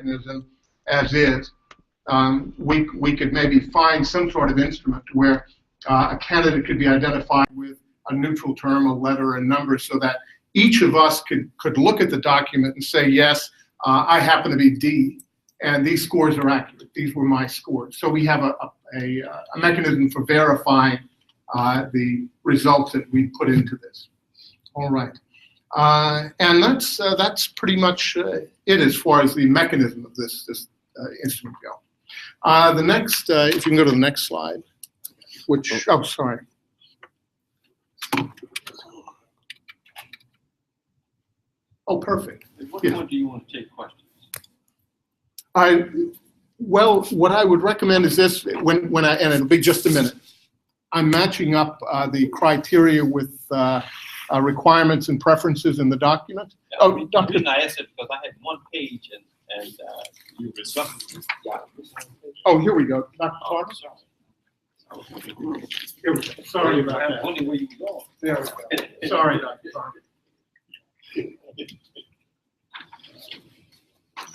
mechanism as is. We could maybe find some sort of instrument where a candidate could be identified with a neutral term, a letter, a number, so that each of us could look at the document and say, yes, I happen to be D, and these scores are accurate. These were my scores. So we have a mechanism for verifying the results that we put into this. All right. And that's pretty much it as far as the mechanism of this instrument go. The next, if you can go to the next slide, which, oh, sorry. Oh, perfect. At what point do you want to take questions? Well, what I would recommend is this, and it'll be just a minute. I'm matching up the criteria with requirements and preferences in the document. Yeah, Oh, Dr. The reason I asked it because I had one page and you were something. Oh, here we go. Dr. Oh, Clark? sorry. Here we go. Sorry about I'm that. wondering where you were going. There we go. Sorry, Dr. Clark.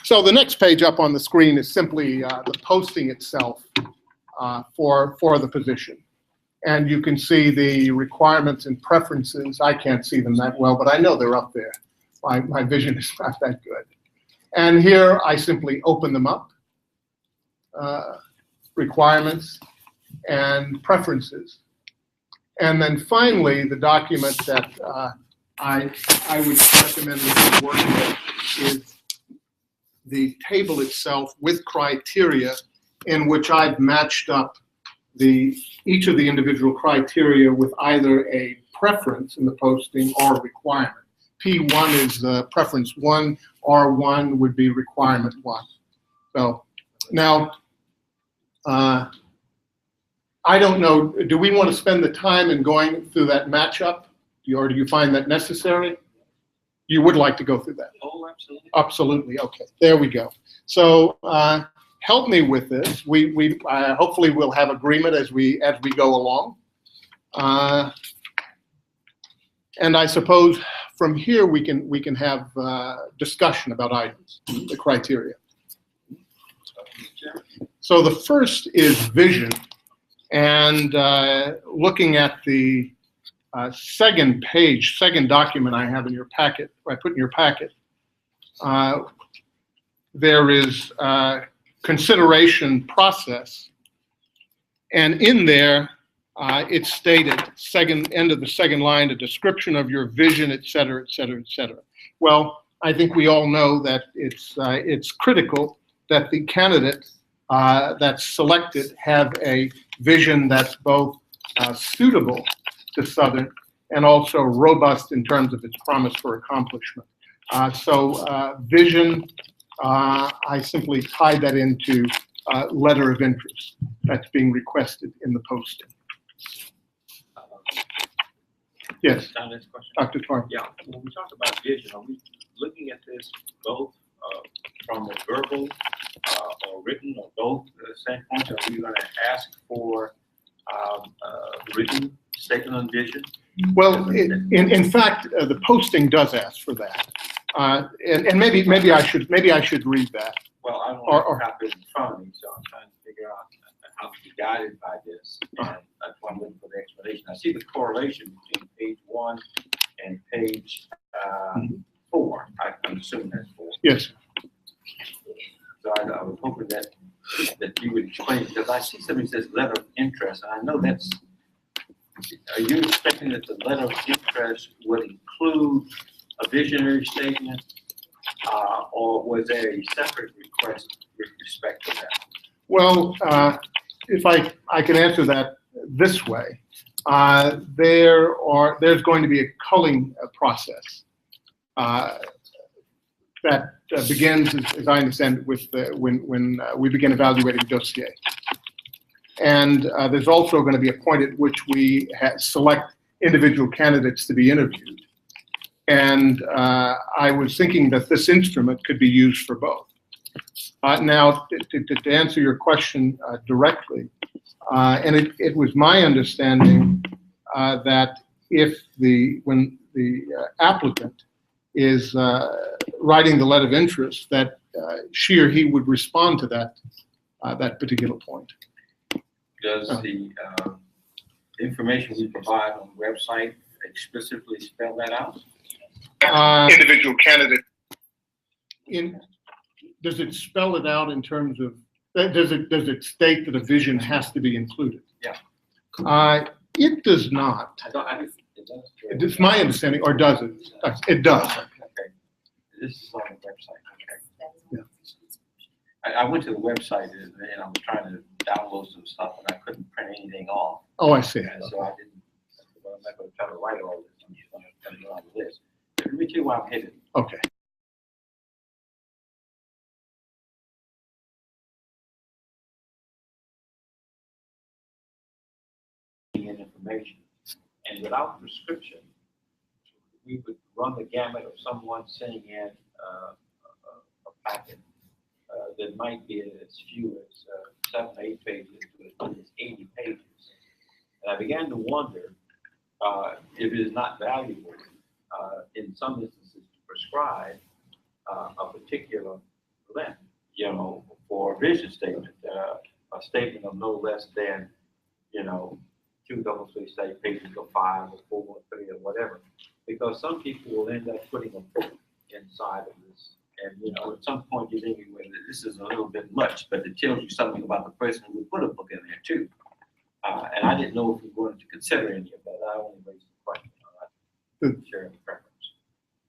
So the next page up on the screen is simply the posting itself for the position. And you can see the requirements and preferences. I can't see them that well, but I know they're up there. My vision is not that good. And here I simply open them up, requirements and preferences. And then finally, the document that I would recommend that you work with is the table itself with criteria in which I've matched up each of the individual criteria with either a preference in the posting or a requirement. P1 is preference 1, R1 would be requirement 1. So now, I don't know, do we want to spend the time in going through that matchup? Or do you find that necessary? You would like to go through that? Oh, absolutely. Absolutely. Okay. There we go. So help me with this. We hopefully we'll have agreement as we go along. And I suppose from here we can have discussion about items, the criteria. So the first is vision, and looking at the second document I have in your packet, I put in your packet, there is consideration process, and in there it's stated, end of the second line, a description of your vision, et cetera, et cetera, et cetera. Well, I think we all know that it's critical that the candidate that's selected have a vision that's both suitable to Southern and also robust in terms of its promise for accomplishment. Vision, I simply tied that into letter of interest that's being requested in the posting. Yes, Dr. Torn. Yeah, when we talk about vision, are we looking at this both from a verbal or written or both standpoints? Are we going to ask for written statement on vision? Well, in fact, the posting does ask for that, and maybe I should read that. Well, I don't have it in front of me, so I'm trying to figure out how to be guided by this, and that's why I'm looking for the explanation. I see the correlation between page 1 and page 4. I'm assuming that's 4. Yes. So I was hoping that you would explain, because I see something that says letter of interest, and I know that's. Are you expecting that the letter of interest would include a visionary statement, or was there a separate request with respect to that? Well, if I can answer that this way, there's going to be a culling process that begins, as I understand it, with when we begin evaluating dossier. And there's also going to be a point at which we select individual candidates to be interviewed. And I was thinking that this instrument could be used for both. Now, to answer your question directly, and it was my understanding that when the applicant is writing the letter of interest, that she or he would respond to that particular point. Does the information we provide on the website explicitly spell that out? Individual candidate. Does it spell it out in terms of, does it state that a vision has to be included? Yeah. It does not. It's my understanding, or does it? It does. Okay. This is on the website. Okay. Yeah. I went to the website and I was trying to download some stuff and I couldn't print anything off. Oh, I see. And so I didn't. Well, I'm not going to try to write all this. I'm just going to cut it on the list. Let me tell you why I'm headed. Okay. Information, and without prescription, we would run the gamut of someone sending in a packet that might be as few as 7 or 8 pages to as many as 80 pages. And I began to wonder if it is not valuable in some instances to prescribe a particular length, for a vision statement, a statement of no less than, 2 double-spaced pages or 5 or 4 or 3 or whatever, because some people will end up putting a book inside of this, and at some point you're thinking, well, this is a little bit much, but it tells you something about the person who would put a book in there too. And I didn't know if we wanted to consider any of that. I only raised the question. Share any preference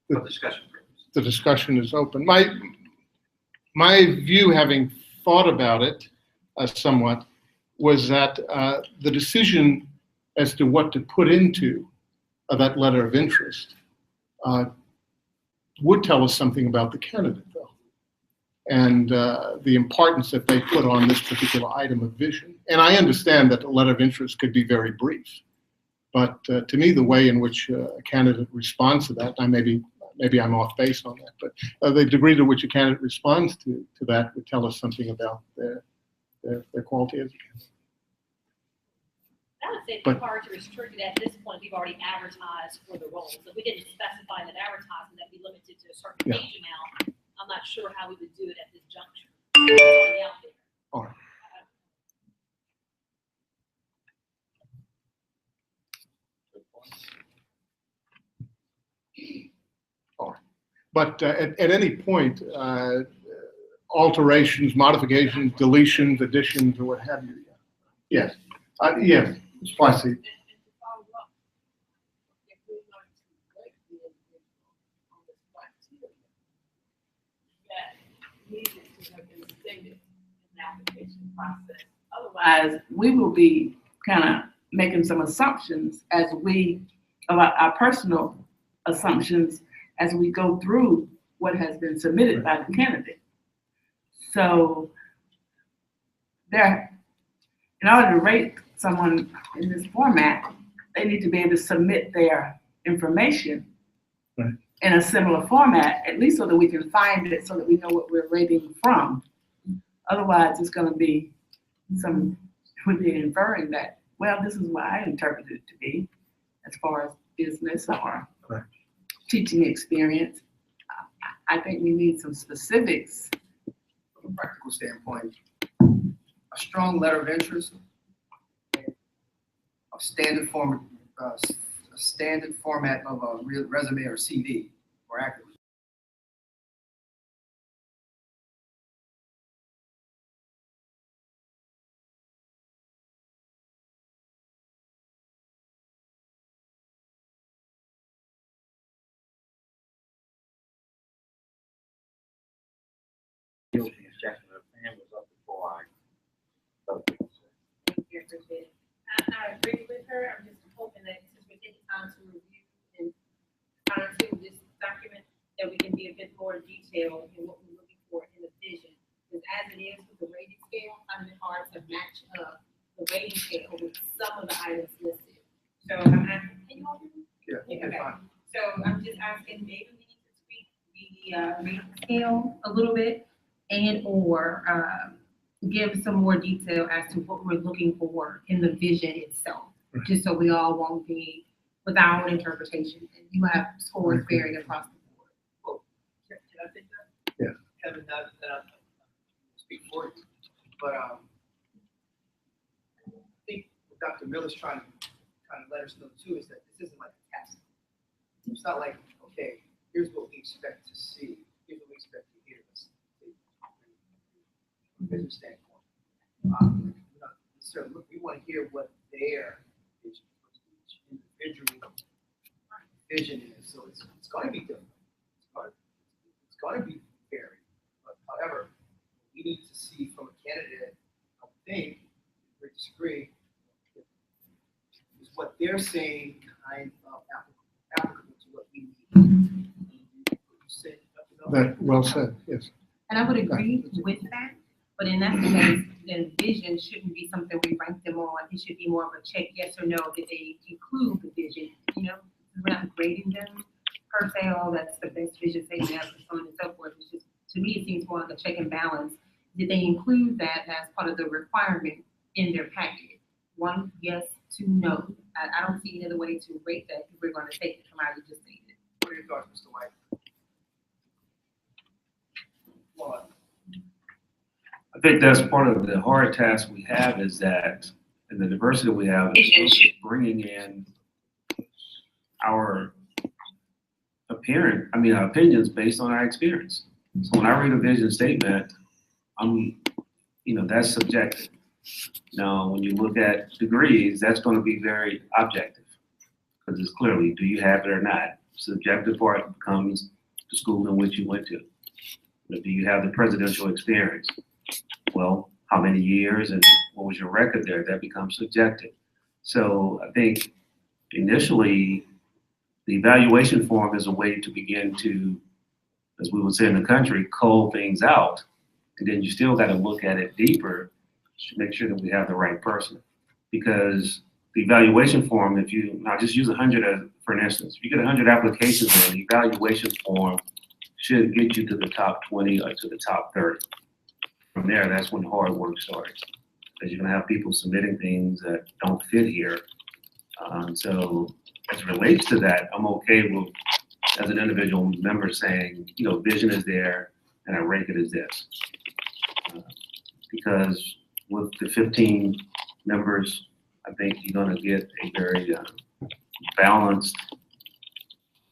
for discussion purposes. The discussion is open. My view, having thought about it somewhat, was that the decision as to what to put into that letter of interest would tell us something about the candidate, though, and the importance that they put on this particular item of vision. And I understand that the letter of interest could be very brief, but to me, the way in which a candidate responds to that, maybe I'm off base on that, but the degree to which a candidate responds to that would tell us something about their quality as a candidate. I would say it's hard to restrict it at this point. We've already advertised for the roles. If we didn't specify that advertising that be limited to a certain page amount, I'm not sure how we would do it at this juncture. It's already out there. All right. All right. But at any point, alterations, modifications, deletions, additions, or what have you. Yes. Yes. Spicy. Otherwise, we will be kind of making some assumptions about our personal assumptions as we go through what has been submitted by the candidate. So in order to rate someone in this format, they need to be able to submit their information in a similar format, at least so that we can find it, so that we know what we're rating from. Otherwise, it's going to be we'd be inferring that, well, this is what I interpreted it to be, as far as business or teaching experience. I think we need some specifics. From a practical standpoint, a strong letter of interest, a standard format of a resume or CV, more accurately. Chancellor, hand was up before I. Thank you, appreciate it. I agree with her. I'm just hoping that since we're taking time to review and fine tune this document, that we can be a bit more detailed in what we're looking for in the vision. Because as it is with the rating scale, I find it hard to match up the rating scale with some of the items listed. So I'm asking, can you all hear me? Yeah, okay. So I'm just asking, maybe we need to tweak the rating scale a little bit, and or give some more detail as to what we're looking for in the vision itself, just so we all won't be without interpretation and you have scores varying across the board. Kevin, not that I speak for you, but I think what Dr. Miller's trying to kind of let us know too is that this isn't like a test. It's not like, okay, here's what we expect to see, here's what we expect to hear. From a business standpoint. So look, we want to hear what their vision, each individual vision is. So it's going to be different. It's going to be varied. But however, we need to see from a candidate, I think, if we disagree, is what they're saying kind of applicable to what we need. You said, That, well said, yes. And I would agree with that, but in that case, then vision shouldn't be something we rank them on. It should be more of a check, yes or no, that they include the vision, you know? We're not grading them per se, oh, that's the best vision they have, and so on and so forth. It's just, to me, it seems more like a check and balance. Did they include that as part of the requirement in their package? 1, yes, 2, no. I don't see any other way to rate that if we're gonna take it from how you just stated. what are your thoughts, Mr. White? Well, I think that's part of the hard task we have is that, and the diversity we have is bringing in our opinions based on our experience. So when I read a vision statement, that's subjective. Now, when you look at degrees, that's going to be very objective because it's clearly, do you have it or not? Subjective part becomes the school in which you went to. But do you have the presidential experience? Well, how many years and what was your record there? That becomes subjective. So I think initially the evaluation form is a way to begin to, as we would say in the country, cull things out. And then you still got to look at it deeper to make sure that we have the right person. Because the evaluation form, now just use 100 for an instance. If you get 100 applications in, the evaluation form should get you to the top 20 or to the top 30. From there, that's when hard work starts. Because you're gonna have people submitting things that don't fit here. So as it relates to that, I'm okay with, as an individual member saying, vision is there and I rank it as this. Because with the 15 members, I think you're gonna get a very balanced,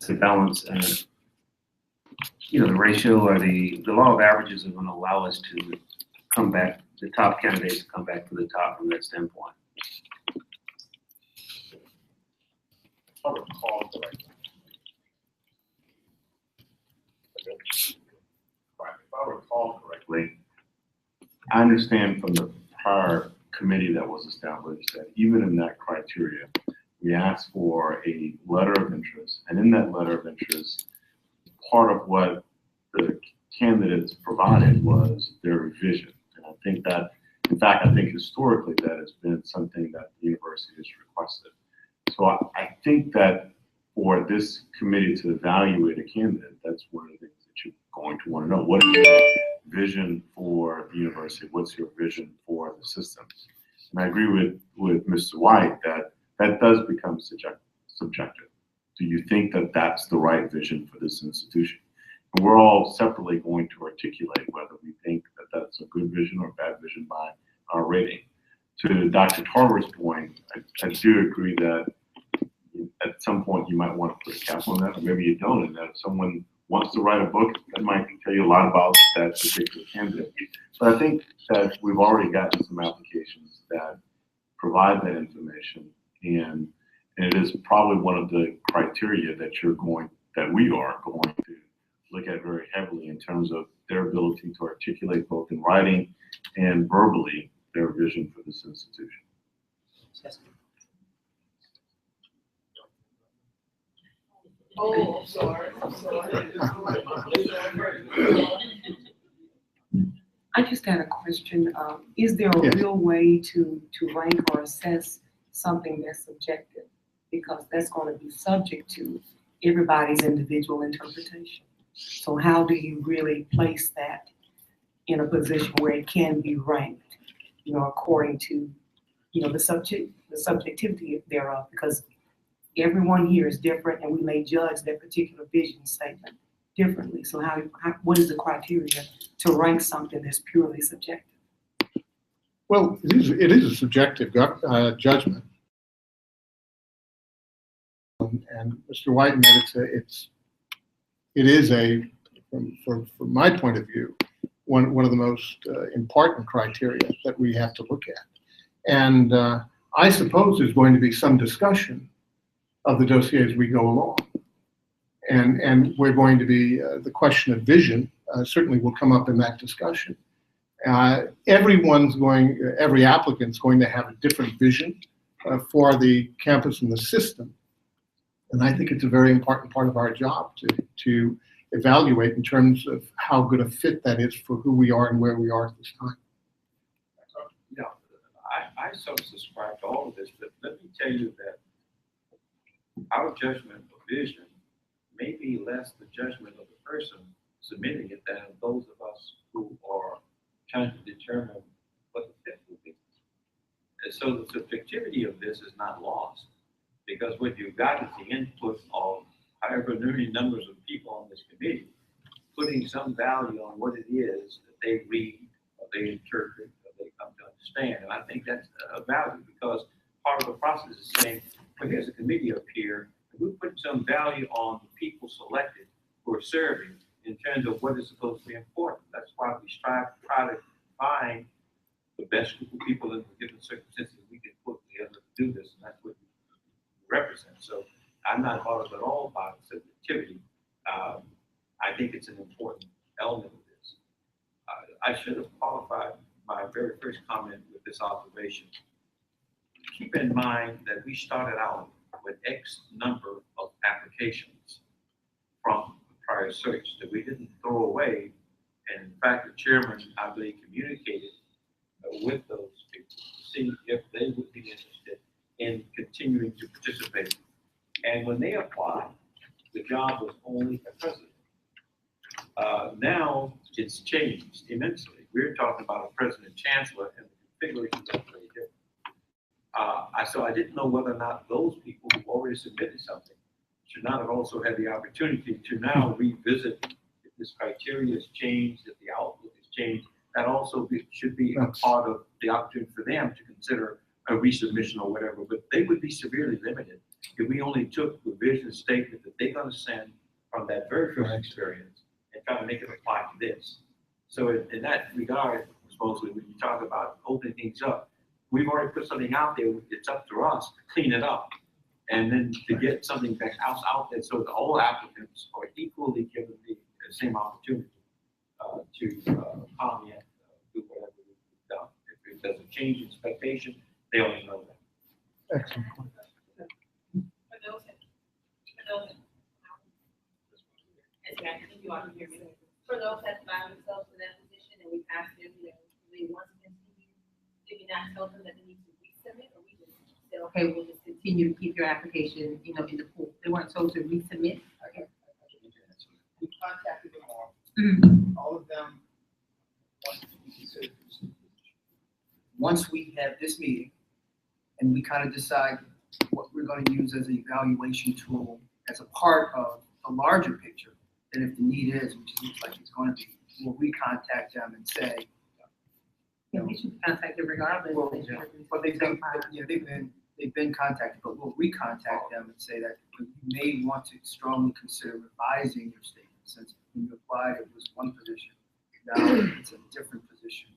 the ratio or the law of averages are gonna allow us to come back, the top candidates to come back to the top from that standpoint. If I recall correctly, I understand from the prior committee that was established that even in that criteria, we asked for a letter of interest, and in that letter of interest, part of what the candidates provided was their vision. And I think that, in fact, I think historically that has been something that the university has requested. So I think that for this committee to evaluate a candidate, that's one of the things that you're going to want to know. What is your vision for the university? What's your vision for the system? And I agree with Mr. White that that does become subjective. Do you think that that's the right vision for this institution? And we're all separately going to articulate whether we think that that's a good vision or a bad vision by our rating. To Dr. Tarver's point, I do agree that at some point you might want to put a cap on that, or maybe you don't, and that if someone wants to write a book, that might tell you a lot about that particular candidate. But I think that we've already gotten some applications that provide that information, and it is probably one of the criteria that we are going to look at very heavily in terms of their ability to articulate both in writing and verbally their vision for this institution. Oh, I'm sorry. I just had a question. Is there a Yes. real way to rank or assess something that's subjective? Because that's going to be subject to everybody's individual interpretation. So how do you really place that in a position where it can be ranked, according to, the subjectivity thereof? Because everyone here is different and we may judge their particular vision statement differently. So what is the criteria to rank something that's purely subjective? Well, it is a subjective judgment. And Mr. White, it is from my point of view, one of the most important criteria that we have to look at. And I suppose there's going to be some discussion of the dossier as we go along. And we're going to be, the question of vision certainly will come up in that discussion. Every applicant's going to have a different vision for the campus and the system. And I think it's a very important part of our job to evaluate in terms of how good a fit that is for who we are and where we are at this time. Yeah, I sort of subscribe to all of this, but let me tell you that our judgment of vision may be less the judgment of the person submitting it than those of us who are trying to determine what the fit will be. And so the subjectivity of this is not lost, because what you've got is the input of however many numbers of people on this committee putting some value on what it is that they read, or they interpret, or they come to understand. And I think that's a value, because part of the process is saying, well, here's a committee up here, and we're putting some value on the people selected who are serving in terms of what is supposed to be important. That's why we try to find the best group of people in the given circumstances we can put together to do this, and that's what we represent. So I'm not bothered at all by subjectivity. I think it's an important element of this. I should have qualified my very first comment with this observation. Keep in mind that we started out with X number of applications from the prior search that we didn't throw away. And in fact, the chairman, I believe, communicated with those people to see if they would be interested in continuing to participate. And when they applied, the job was only a president. Now it's changed immensely. We're talking about a president chancellor, and the configuration is very different. So I didn't know whether or not those people who already submitted something should not have also had the opportunity to now revisit if this criteria has changed, if the outlook has changed. That also should be a part of the opportunity for them to consider a resubmission or whatever, but they would be severely limited if we only took the vision statement that they're going to send from that very first experience and try to make it apply to this. So in that regard, supposedly, when you talk about opening things up, we've already put something out there. It's up to us to clean it up, and then to get something back out there so that all applicants are equally given the same opportunity to comment, do whatever we've done. If there's a change in expectation, they already know that. Excellent. For those that find themselves in that position and we ask them, they want to continue, did we not tell them that they need to resubmit, or we just said, okay, we'll just continue to keep your application, in the pool? They weren't told to resubmit? Okay. We contacted them all. Mm-hmm. All of them wanted to be considered for this new position. Once we have this meeting and we kind of decide what we're going to use as an evaluation tool as a part of a larger picture, then if the need is, which it looks like it's going to be, we'll recontact them and say, Yeah, we should contact them regardless. well, but they've been contacted, but we'll recontact them and say that you may want to strongly consider revising your statement, since when you applied, it was one position. Now it's a different position,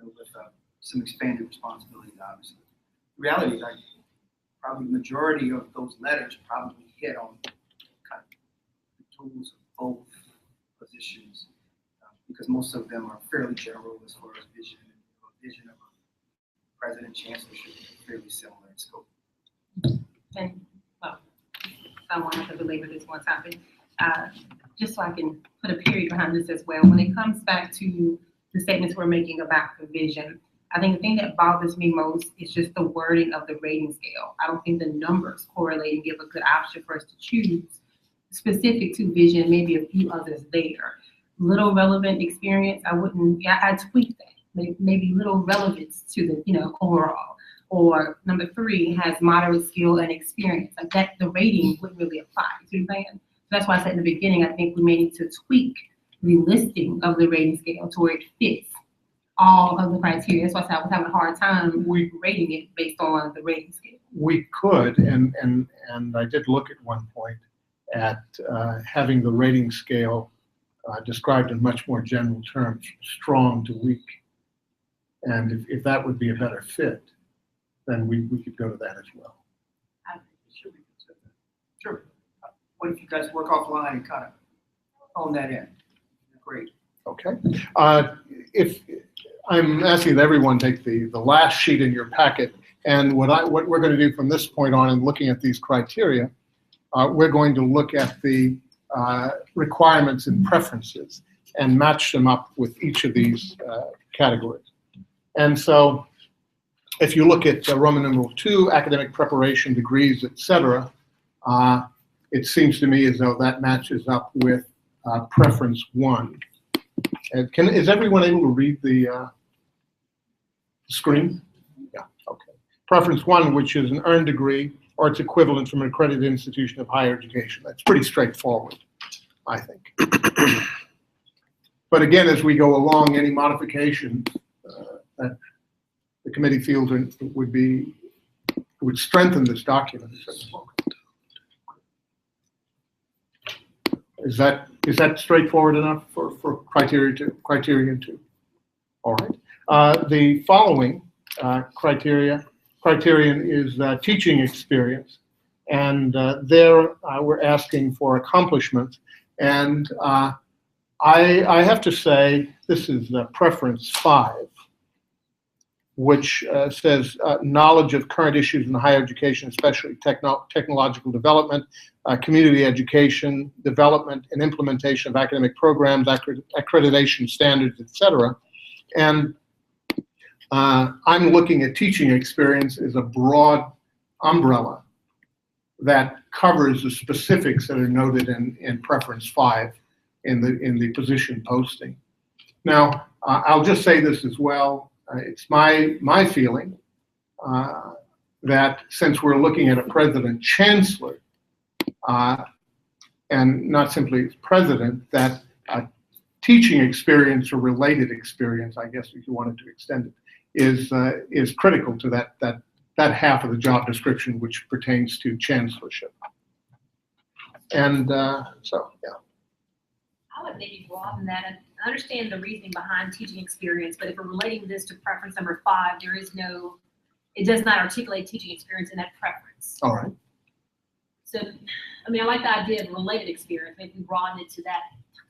with some expanded responsibilities, obviously. The reality is, probably the majority of those letters probably hit on kind of the tools of both positions, because most of them are fairly general as far as vision. Vision of a president chancellor should be fairly similar in scope. And, I want to belabor this one topic, just so I can put a period behind this as well. When it comes back to the statements we're making about the vision, I think the thing that bothers me most is just the wording of the rating scale. I don't think the numbers correlate and give a good option for us to choose specific to vision, maybe a few others there. Little relevant experience, I'd tweak that. Maybe little relevance to the, overall. Or number 3 has moderate skill and experience. Like that, the rating wouldn't really apply. You see what I'm saying? That's why I said in the beginning, I think we may need to tweak the listing of the rating scale to where it fits all of the criteria. That's why I said I was having a hard time rating it based on the rating scale. We could, and I did look at one point at having the rating scale described in much more general terms, strong to weak. And if that would be a better fit, then we could go to that as well. Sure, we can say that. Sure. What if you guys work offline and kind of hone that in? Great. Okay. If I'm asking that everyone take the last sheet in your packet, and what we're going to do from this point on in looking at these criteria, we're going to look at the requirements and preferences and match them up with each of these categories. And so if you look at Roman numeral 2, academic preparation, degrees, etc., it seems to me as though that matches up with preference 1. And is everyone able to read the screen? Yeah, okay. Preference 1, which is an earned degree or its equivalent from an accredited institution of higher education. That's pretty straightforward, I think. But again, as we go along, any modifications that the committee feels would strengthen this document. Is that straightforward enough for criterion 2? All right. The following criterion is teaching experience, and there we're asking for accomplishments. And I have to say this is preference 5, which says knowledge of current issues in higher education, especially technological development, community education, development and implementation of academic programs, accreditation standards, etc. And I'm looking at teaching experience as a broad umbrella that covers the specifics that are noted in preference 5 in the position posting. Now, I'll just say this as well. It's my feeling that since we're looking at a president chancellor and not simply president, that teaching experience or related experience, I guess if you wanted to extend it, is critical to that half of the job description which pertains to chancellorship. And so, yeah. I would maybe broaden that. I understand the reasoning behind teaching experience, but if we're relating this to preference number 5, it does not articulate teaching experience in that preference. All right. So, I mean, I like the idea of related experience. Maybe we broaden it to that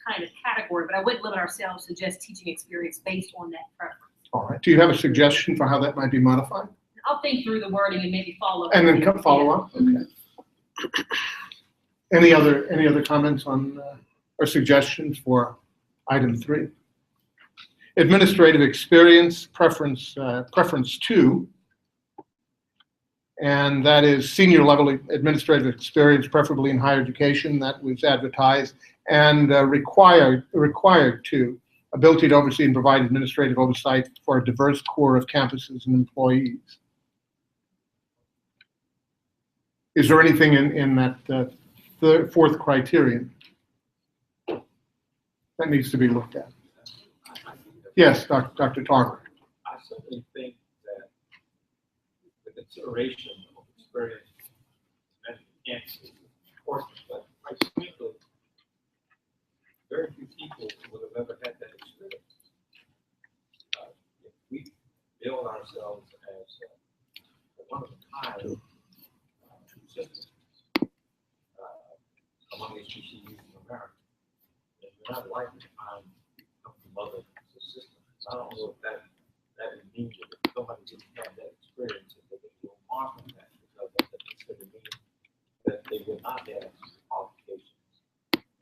kind of category, but I wouldn't limit ourselves to just teaching experience based on that preference. All right. Do you have a suggestion for how that might be modified? I'll think through the wording and maybe follow up. And then follow up? Okay. Any other comments on or suggestions for item 3? Administrative experience, preference 2, and that is senior level administrative experience, preferably in higher education. That was advertised, and required 2, ability to oversee and provide administrative oversight for a diverse core of campuses and employees. Is there anything in that fourth criterion that needs to be looked at? Yes, Dr. Tarver. I certainly think that the consideration of experience and cancer is important, but quite frankly, very few people would have ever had that experience. If we build ourselves as one of a kind systems among HBCUs in America, then you're not likely to find some other systems. I don't know if that would mean that if somebody didn't have that experience, that they will mark on that, because that doesn't mean that they will not have qualifications.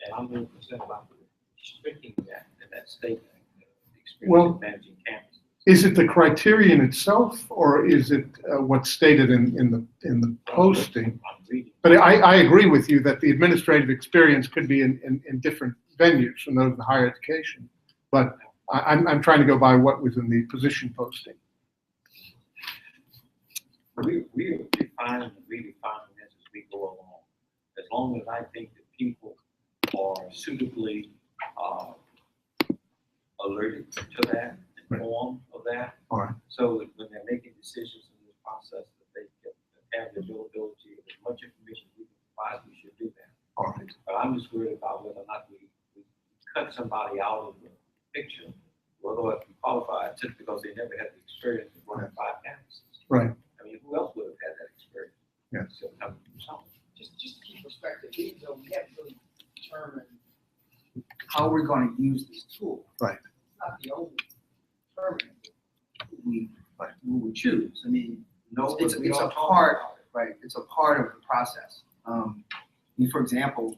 And I'm really concerned about restricting that in that statement, the experience of managing campus. Is it the criterion itself, or is it what's stated in the posting? But I agree with you that the administrative experience could be in different venues from those in higher education. But I'm trying to go by what was in the position posting. We refine and redefine this as we go along. As long as I think that people are suitably alerted to that, informed of that. All right. So that when they're making decisions in this process, that they can have the availability of as much information we can provide, we should do that. All right. But I'm just worried about whether or not we cut somebody out of the picture, whether if we qualify just because they never had the experience of running 5 campuses. Right. I mean, who else would have had that experience? Yeah. So, something. Just to keep perspective, even though we haven't really determined how we're gonna use this tool. Right. It's not the only determinant we would choose. I mean, No, it's but we a don't talk part, about it. right, it's a part of the process. I mean, for example,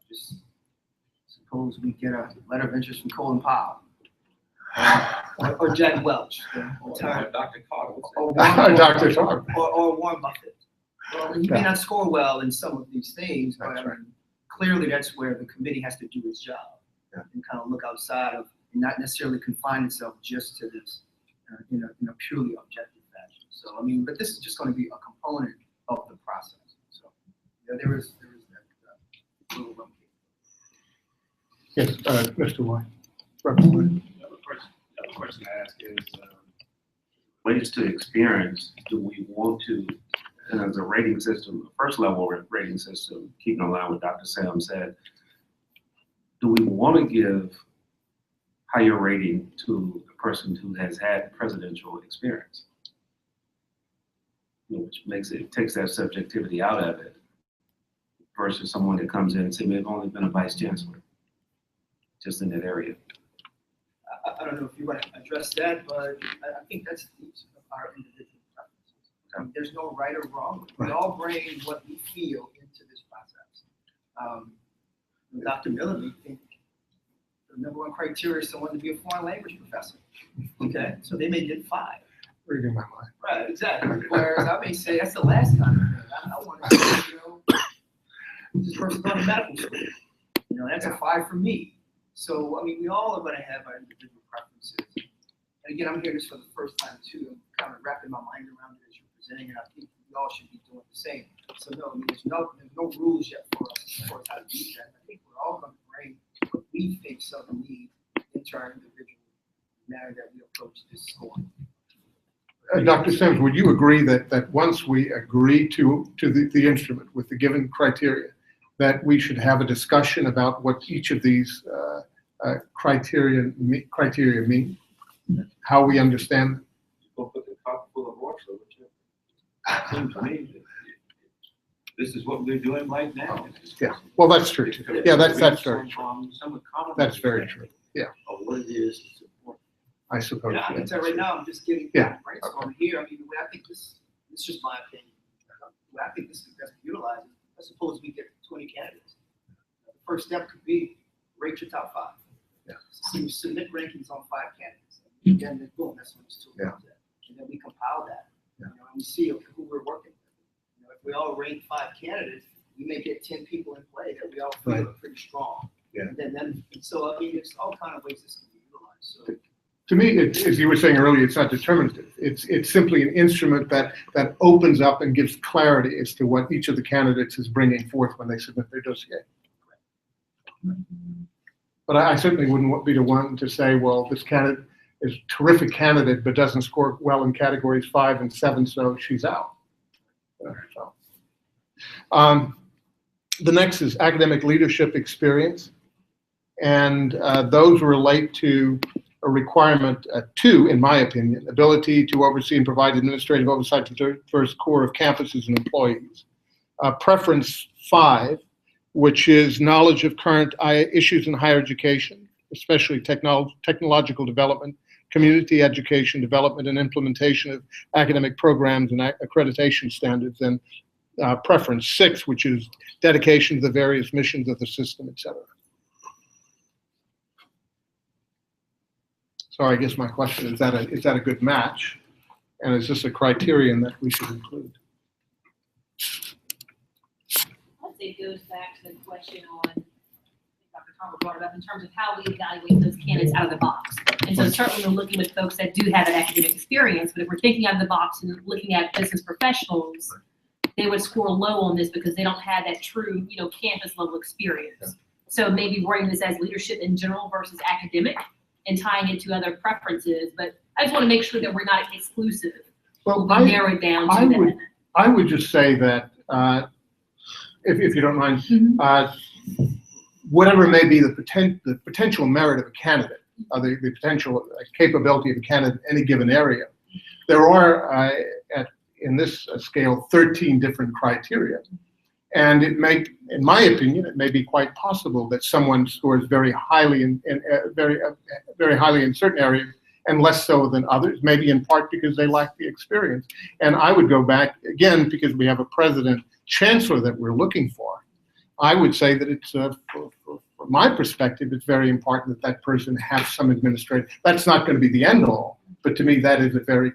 just suppose we get a letter of interest from Colin Powell. Or Jack Welch. Or Dr. Carter would say. Or Warren- Dr. Tarr. or Warren Buffett. Well, he may not score well in some of these things, but That's I mean, clearly that's where the committee has to do its job. Yeah. And kind of look outside of, and not necessarily confine itself just to this, in a purely objective fashion. So, I mean, but this is just gonna be a component of the process. So, yeah, there is that little one. Yes, Mr. White. Representative. The question I ask is, relates to experience, do we want to, and as a rating system, first level rating system, keeping in line with Dr. Sam said, do we want to give higher rating to a person who has had presidential experience? Which takes that subjectivity out of it versus someone that comes in and say, they've only been a vice chancellor, just in that area. I don't know if you want to address that, but I think that's each of our individual preferences. I mean, there's no right or wrong. We all bring what we feel into this process. Dr. Miller may think the number one criteria is someone to be a foreign language professor. Okay, so they may get 5. Reading my mind. Right, exactly. Whereas I may say that's the last kind of thing. I want to say, this person's going to medical school. That's a 5 for me. So, I mean, we all are going to have our individual preferences. And again, I'm hearing this for the first time too. I'm kind of wrapping my mind around it as you're presenting, and I think we all should be doing the same. So no, I mean, there's no rules yet for us as far as how to do that. I think we're all going to bring what we think Southern needs into our individual manner that we approach this scoring. Dr. Sims, would you agree that once we agree to the instrument with the given criteria, that we should have a discussion about what each of these criteria mean, how we understand them? Go put the cup full of water, would you? Seems to me that this is what we're doing right now. Yeah, well, that's true too. Yeah, that's very true. That's very true. Yeah. Of what it is to support. I suppose. Yeah, I can tell right now, I'm just getting brainstorming here. I mean, the way I think this is just my opinion. The way I think this is best utilized, I suppose we get 20 candidates. The first step could be rate your top 5. Yeah. So you submit rankings on 5 candidates. And then boom, that's what it's 2 Yeah. And then we compile that. Yeah. And we see who we're working with. If we all rank 5 candidates, we may get 10 people in play that we all feel are pretty strong. Yeah. And so I mean, there's all kind of ways this can be utilized. So. To me, as you were saying earlier, it's not determinative. It's simply an instrument that opens up and gives clarity as to what each of the candidates is bringing forth when they submit their dossier. But I certainly wouldn't be the one to say, well, this candidate is a terrific candidate, but doesn't score well in categories 5 and 7, so she's out. The next is academic leadership experience, and those relate to a requirement 2, in my opinion, ability to oversee and provide administrative oversight to the diverse core of campuses and employees. Preference 5, which is knowledge of current issues in higher education, especially technological development, community education development, and implementation of academic programs and accreditation standards. And preference 6, which is dedication to the various missions of the system, et cetera. So I guess my question is that a good match? And is this a criterion that we should include? I'd say it goes back to the question on, I think Dr. Tarver brought it up, in terms of how we evaluate those candidates out of the box. And so certainly we're looking with folks that do have an academic experience, but if we're thinking out of the box and looking at business professionals, they would score low on this because they don't have that true, campus level experience. So maybe wording this as leadership in general versus academic and tying it to other preferences. But I just want to make sure that we're not exclusive. Well, We narrow it down to that. I would just say that, if you don't mind, whatever may be the potential merit of a candidate, the potential capability of a candidate in any given area, there are, in this scale, 13 different criteria. And it may, in my opinion, it may be quite possible that someone scores very highly very highly in certain areas and less so than others, maybe in part because they lack the experience. And I would go back, again, because we have a president chancellor that we're looking for, I would say that it's, from my perspective, it's very important that that person have some administrative, that's not going to be the end all, but to me that is a very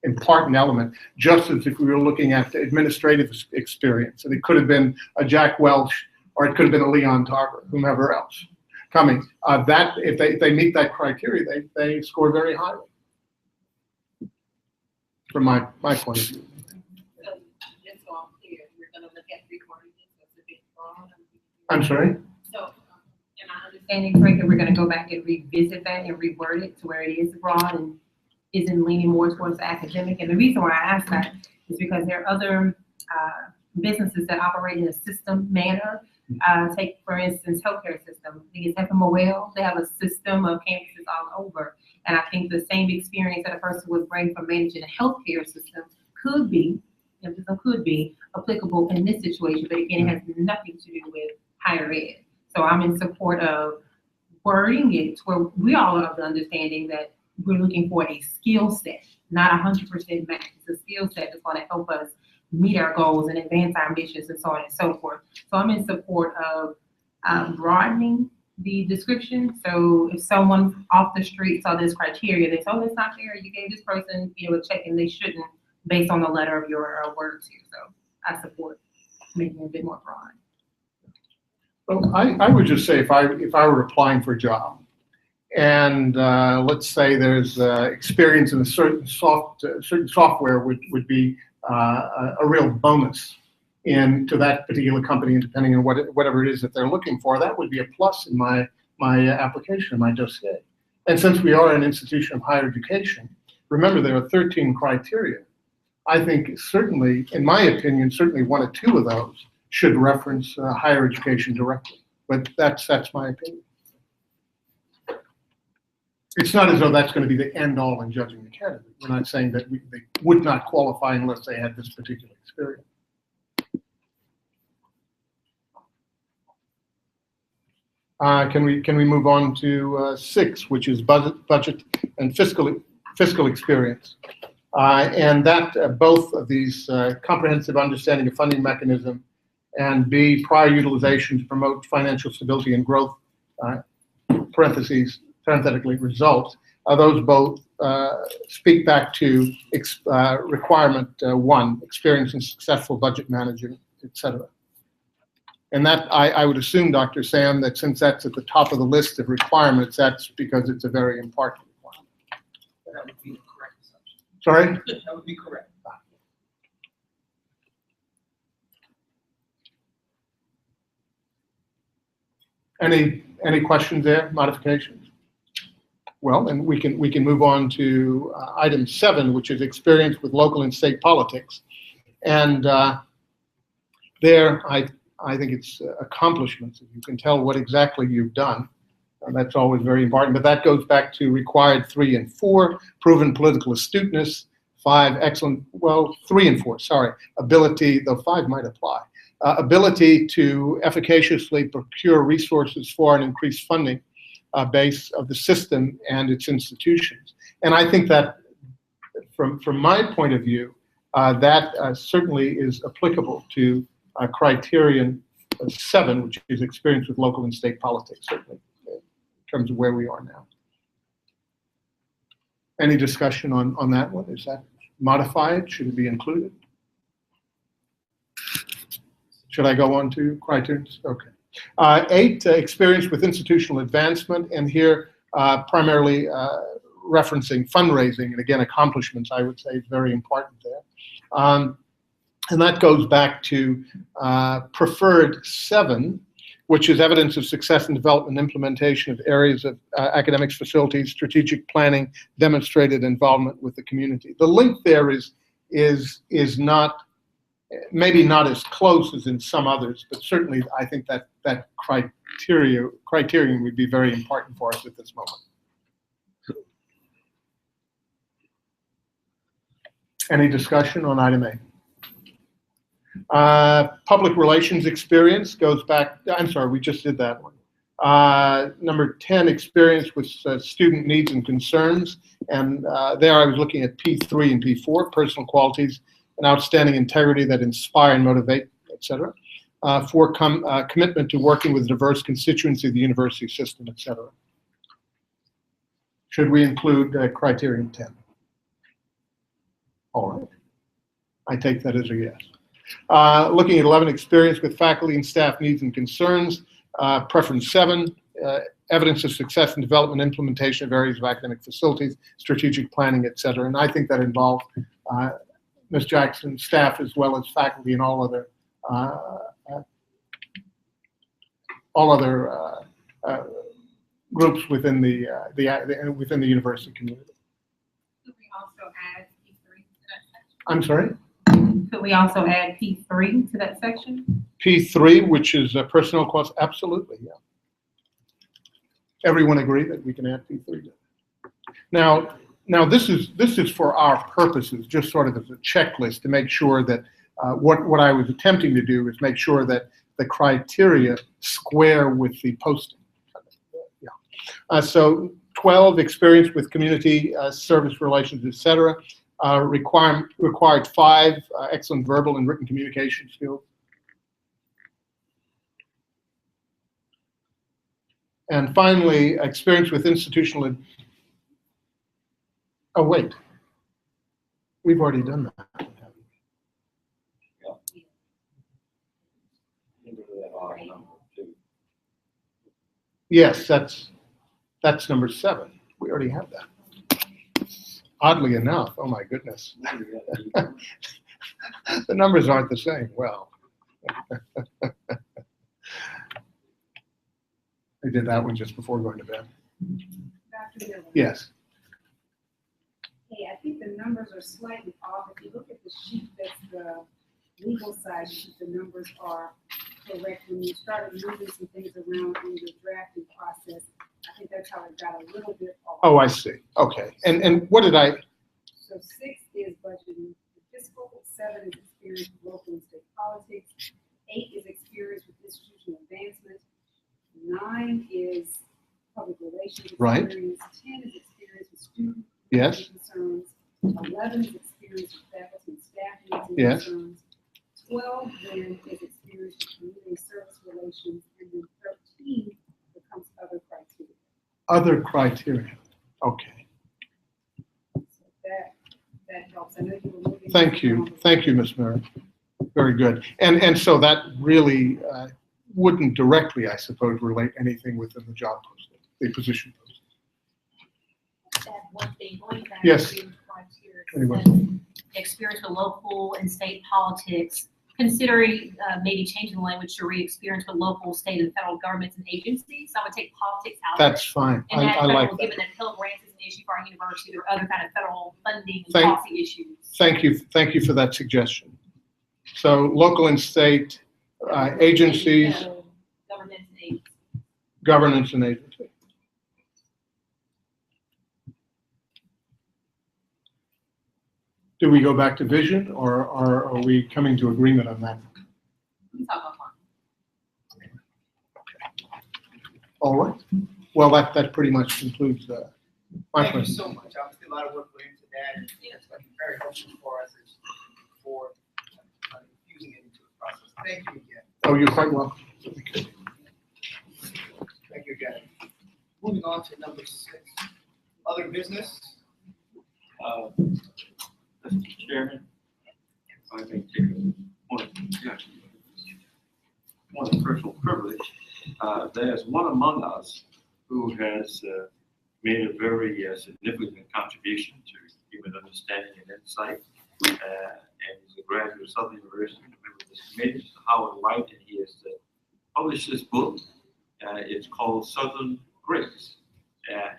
important element, just as if we were looking at the administrative experience. And it could have been a Jack Welch, or it could have been a Leon Tarver, whomever else coming. That if they meet that criteria, they score very highly, from my point of view. So, just so I'm clear, we're gonna look at recording this, that's a bit broad. I'm sorry? So, am I understanding correctly, we're gonna go back and revisit that and reword it to where it is broad and isn't leaning more towards the academic? And the reason why I ask that is because there are other businesses that operate in a system manner. Take, for instance, healthcare system. I think it's FMOL. They have a system of campuses all over. And I think the same experience that a person would bring from managing a healthcare system could be applicable in this situation. But again, it has nothing to do with higher ed. So I'm in support of wording it where we all have the understanding that we're looking for a skill set, not 100% match. It's a skill set that's going to help us meet our goals and advance our ambitions and so on and so forth. So I'm in support of broadening the description. So if someone off the street saw this criteria, they say, oh, that's not fair. You gave this person, a check, and they shouldn't, based on the letter of your words here. So I support making it a bit more broad. Well, I would just say if I were applying for a job, and let's say there's experience in a certain software would be a real bonus to that particular company, and depending on whatever it is that they're looking for, that would be a plus in my application, my dossier. And since we are an institution of higher education, remember there are 13 criteria. I think certainly, in my opinion, certainly one or two of those should reference higher education directly. But that's my opinion. It's not as though that's going to be the end all in judging the candidate. We're not saying that they would not qualify unless they had this particular experience. Can we move on to 6, which is budget and fiscal experience, and that both of these comprehensive understanding of funding mechanism and B, prior utilization to promote financial stability and growth, parenthetically results, those both speak back to requirement 1, experience in successful budget management, etc. And that, I would assume, Dr. Sam, that since that's at the top of the list of requirements, that's because it's a very important requirement. That would be the correct assumption. Sorry? That would be correct. Any questions there, modifications? Well, and we can move on to item 7, which is experience with local and state politics. And there, I think it's accomplishments. If you can tell what exactly you've done, that's always very important. But that goes back to required 3 and 4, proven political astuteness, 5, excellent, well, 3 and 4, sorry, ability, though 5 might apply, ability to efficaciously procure resources for and increase funding base of the system and its institutions. And I think that from my point of view, that certainly is applicable to criterion 7, which is experience with local and state politics, certainly, in terms of where we are now. Any discussion on that one? Is that modified? Should it be included? Should I go on to criterion? Okay. 8, experience with institutional advancement, and here primarily referencing fundraising, and again, accomplishments, I would say, is very important there. And that goes back to preferred 7, which is evidence of success in development and implementation of areas of academics, facilities, strategic planning, demonstrated involvement with the community. The link there is not, maybe not as close as in some others, but certainly I think that criterion would be very important for us at this moment. Any discussion on item A? Public relations experience goes back, I'm sorry, we just did that one. Number 10, experience with student needs and concerns. And there I was looking at P3 and P4, personal qualities and outstanding integrity that inspire and motivate, etc. 4, commitment to working with a diverse constituency of the university system, etc. Should we include criterion 10? All right. I take that as a yes. Looking at 11, experience with faculty and staff needs and concerns. Preference 7, evidence of success in development and implementation of areas of academic facilities, strategic planning, et cetera. And I think that involves Ms. Jackson's staff as well as faculty and all other groups within the university community. Could we also add P3 to that section? I'm sorry? Could we also add P3 to that section? P3, which is personnel costs, absolutely, yeah. Everyone agree that we can add P3? Now this is for our purposes, just sort of as a checklist to make sure that what I was attempting to do is make sure that the criteria square with the posting. Yeah. So 12, experience with community service relations, etc. Required 5, excellent verbal and written communication skills. And finally, experience with institutional. Oh wait, we've already done that. Yes, that's number 7. We already have that. Oddly enough, oh my goodness. The numbers aren't the same. Well, I did that one just before going to bed. Dr. Miller. Yes. Hey, I think the numbers are slightly off. If you look at the sheet that's the legal side sheet, the numbers are correct. When you started moving some things around in your drafting process, I think that's how it got a little bit off. Oh, I see. Okay. And what did I? So 6 is budgeting fiscal, 7 is experience with local and state politics, 8 is experience with institutional advancement, 9 is public relations experience, Right. 10 is experience with student Yes. concerns, 11 is experience with faculty and staff needs and Yes. concerns, 12 then is experience with community service relations, and then 13 becomes other criteria. Other criteria. Okay. So that helps. I know you were moving. Thank you. Thank you, Ms. Merritt. Very good. And so that really wouldn't directly, I suppose, relate anything within the job posting, the position posting. That one thing, going back Yes. to criteria, Anyway. experience with local and state politics, considering maybe changing the language to read experience with local, state, and federal governments and agencies. So I would take politics out. That's fine. And that's I like federal, that. given that Pell Grants is an issue for our university, there are other kind of federal funding and Thank- policy issues. Thank you for that suggestion. So local and state agencies, Federal governments and agencies. governance and agency. Do we go back to vision, or are we coming to agreement on that? We can talk about one. All right. Well, that pretty much concludes my Thank you question. so much. Obviously, a lot of work went into that, and it's going to be very helpful for us for infusing it into the process. Thank you again. Oh, you're quite welcome. Thank you again. Moving on to number 6, other business. Mr. Chairman, if I may take one personal privilege. There's one among us who has made a very significant contribution to human understanding and insight. And he's a graduate of Southern University, and a member of this committee, Mr. Howard White, and he is the published this book. It's called Southern Greats.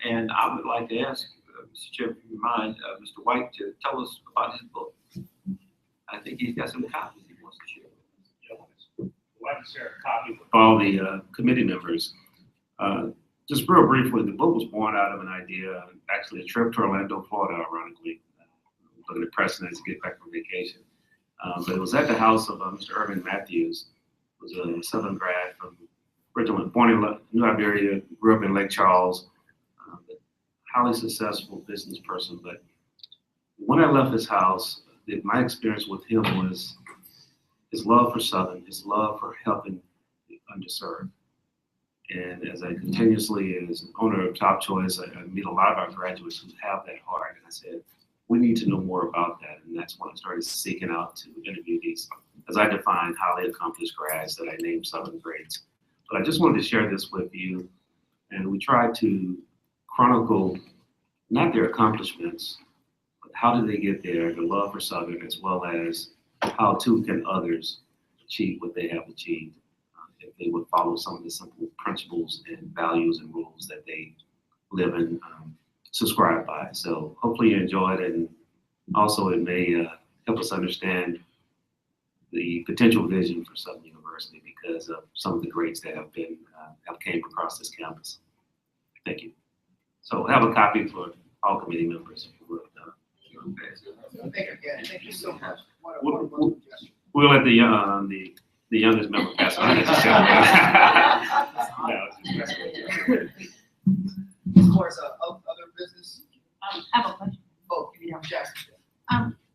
And I would like to ask, Mr. Chairman, if you mind, Mr. White, to tell us about his book. I think he's got some copies he wants to share with us. I'd like to share a copy with all the committee members. Just real briefly, the book was born out of an idea, actually a trip to Orlando, Florida, ironically, looking at precedents to get back from vacation. But it was at the house of Mr. Irvin Matthews, who was a Southern grad from originally born in New Iberia, grew up in Lake Charles, highly successful business person. But when I left his house, my experience with him was his love for Southern, his love for helping the underserved. And as I continuously, as an owner of Top Choice, I meet a lot of our graduates who have that heart. And I said, we need to know more about that. And that's when I started seeking out to interview these, as I define, highly accomplished grads that I named Southern Greats. But I just wanted to share this with you. And we tried to chronicle not their accomplishments, but how did they get there, the love for Southern, as well as how too can others achieve what they have achieved if they would follow some of the simple principles and values and rules that they live and subscribe by. So hopefully you enjoyed it, and also it may help us understand the potential vision for Southern University because of some of the greats that have been have came across this campus. Thank you. So have a copy for all committee members if you would. Thank you so much. We'll let the youngest member pass on this. As far as other business, I have a question. oh, you have Jackson.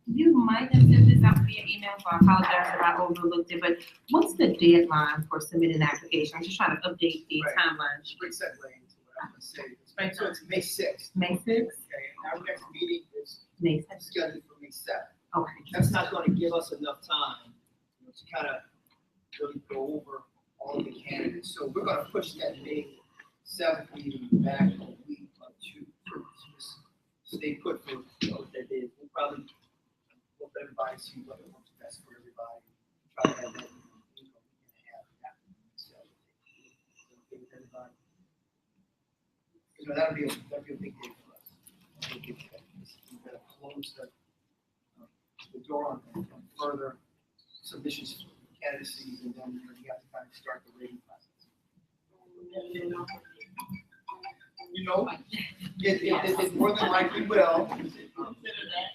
You might have sent this out via email, so I apologize if I overlooked it, but what's the deadline for submitting an application? I'm just trying to update the Right. timeline. Great segue into what I'm gonna say. So it's May 6th. May 6th? Okay, and our next meeting is May 6th. scheduled for May 7th. Okay. That's not gonna give us enough time, to kind of really go over all of the candidates. So we're gonna push that May 7th meeting back a week or two. Just stay put for what that is. We'll probably hope everybody see what works best for everybody. Try to have that, week and a half after. So, okay with everybody? That'll be a big day for us. A big day. We've got to close the door on further submissions for candidacies, and then you have to kind of start the rating process. You know, it more than likely will.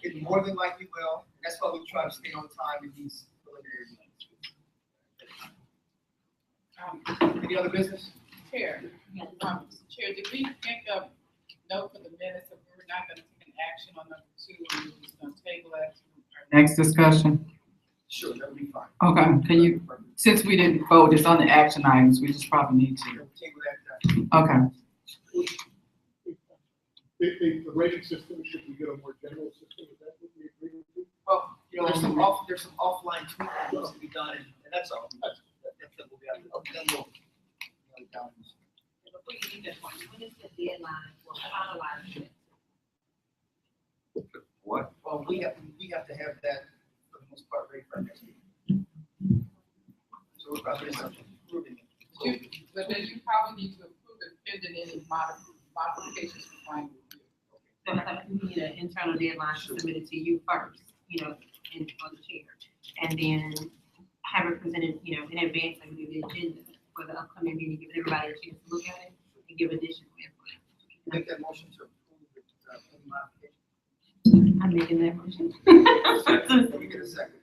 It more than likely will. That's why we try to stay on time in these preliminary meetings. Any other business? Chair, Chair, did we think of note for the minutes if we're not gonna take an action on number 2, and we're just gonna table it? Next discussion. Sure, that would be fine. Okay, can you, since we didn't vote, it's on the action items, we just probably need to. Table that. Okay. The rating system, should we get a more general system? Is that what we agree with? Well, there's some offline tweaking that needs to be done, and that's all. That's what we'll be able to, then we'll down. Before you leave that point, when is the deadline for finalizing it? What? Well, we have to have that for the most part ready for our next meeting. So we're probably approving it. But then you probably need to approve it pending any modifications for final review. So we need an internal deadline to submit it to you first, and on the chair. And then have it presented, in advance of the agenda for the upcoming meeting, give everybody a chance to look at it and give additional input. Make that motion to approve it, any modification. I'm making that motion. Let me get a second.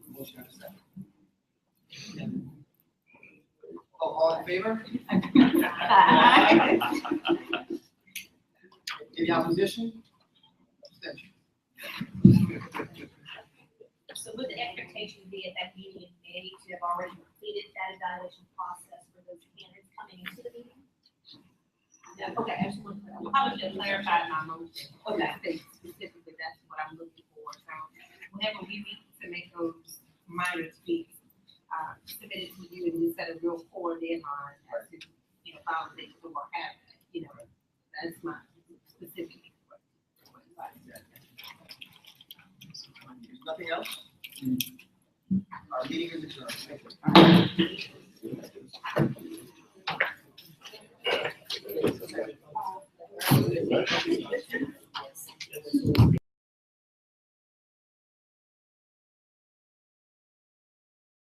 Motion and a second. All in favor? Any opposition? Abstention. So would the expectation be at that meeting in May to have already completed that evaluation process for those candidates coming into the meeting? Yeah, okay, I just want to probably just clarify my motion. Okay, I think specifically that's what I'm looking for. So whenever we meet to make those minor tweaks, submit it to you and you set a real core deadline as to, follow things or what have you. That's my specific. There's nothing else? All Our meeting is adjourned. Thank you.